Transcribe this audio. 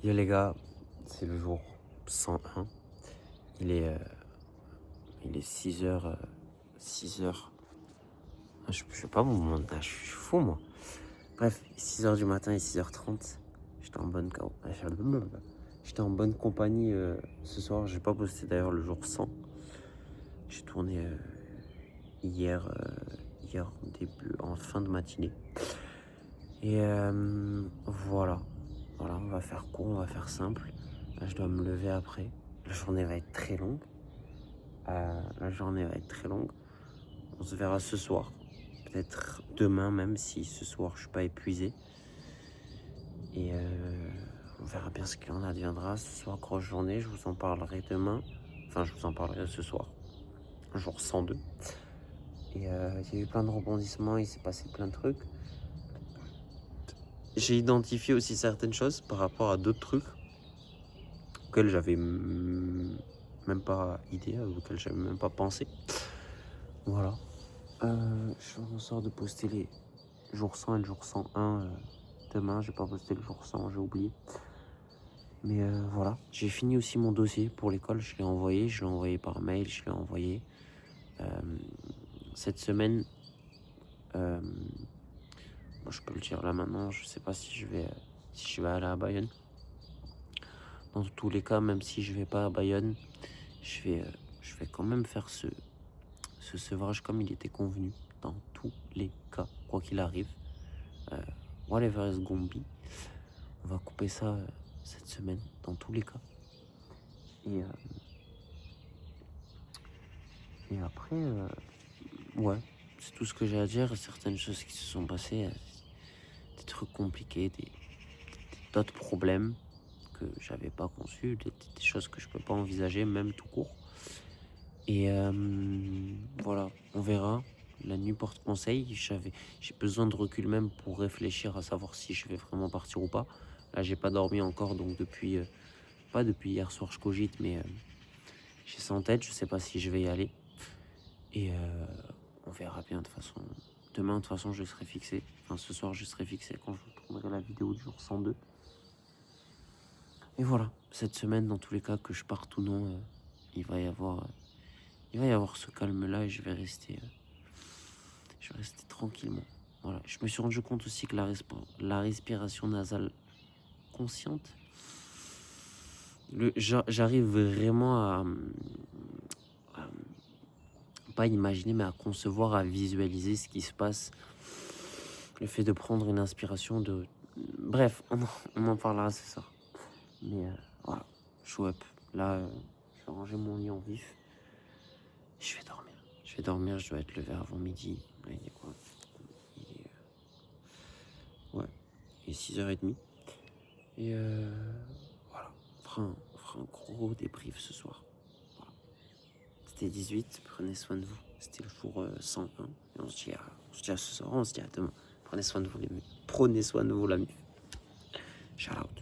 Yo les gars, c'est le jour 101. Il est, il est 6h. 6h. Je sais pas mon âge, je suis fou moi. Bref, 6h du matin et 6h30. J'étais en bonne J'étais en bonne compagnie ce soir. J'ai pas posté d'ailleurs le jour 100. J'ai tourné hier en fin de matinée. Et voilà. Voilà, on va faire court, on va faire simple. Là, je dois me lever après. La journée va être très longue. On se verra ce soir. Peut-être demain même si ce soir je suis pas épuisé. Et on verra bien ce qu'il en adviendra. Ce soir, grosse journée, je vous en parlerai demain. Enfin, je vous en parlerai ce soir. Jour 102. Et il y a eu plein de rebondissements, il s'est passé plein de trucs. J'ai identifié aussi certaines choses par rapport à d'autres trucs auxquels j'avais même pas idée, auxquels j'avais même pas pensé. Voilà. Je fais en sorte de poster les jours 100 et le jour 101 demain. J'ai pas posté le jour 100, j'ai oublié. Mais voilà. J'ai fini aussi mon dossier pour l'école. Je l'ai envoyé par mail, je l'ai envoyé. Cette semaine, moi je peux le dire là maintenant, je sais pas si je vais aller à Bayonne. Dans tous les cas, même si je vais pas à Bayonne, je vais quand même faire ce sevrage comme il était convenu. Dans tous les cas, quoi qu'il arrive, whatever is gonna be, on va couper ça cette semaine, dans tous les cas. Et après, ouais, c'est tout ce que j'ai à dire. Certaines choses qui se sont passées, des trucs compliqués, d'autres problèmes que j'avais pas conçus, des choses que je peux pas envisager, même tout court. Et voilà, on verra. La nuit porte conseil. J'ai besoin de recul même pour réfléchir à savoir si je vais vraiment partir ou pas. Là, j'ai pas dormi encore, donc pas depuis hier soir, je cogite, mais j'ai ça en tête. Je sais pas si je vais y aller. Et on verra bien de toute façon. Demain, de toute façon, je serai fixé. Enfin, ce soir, je serai fixé quand je tournerai la vidéo du jour 102. Et voilà, cette semaine, dans tous les cas, que je parte ou non, il va y avoir ce calme-là et je vais rester tranquillement. Voilà. Je me suis rendu compte aussi que la respiration nasale consciente, j'arrive vraiment à pas imaginer, mais à concevoir, à visualiser ce qui se passe. Le fait de prendre une inspiration Bref, on en parlera ce soir. Mais voilà, show up. Là, je vais ranger mon lit en vif. Je vais dormir, je dois être levé avant midi. Il est quoi? Il est 6h30. Et voilà, on fera un gros débrief ce soir. Voilà. C'était 18, prenez soin de vous. C'était le jour 101. Et on se dit à ce soir, on se dit à demain. Prenez soin de vous, les mecs. Prenez soin de vous, l'ami. Shout out.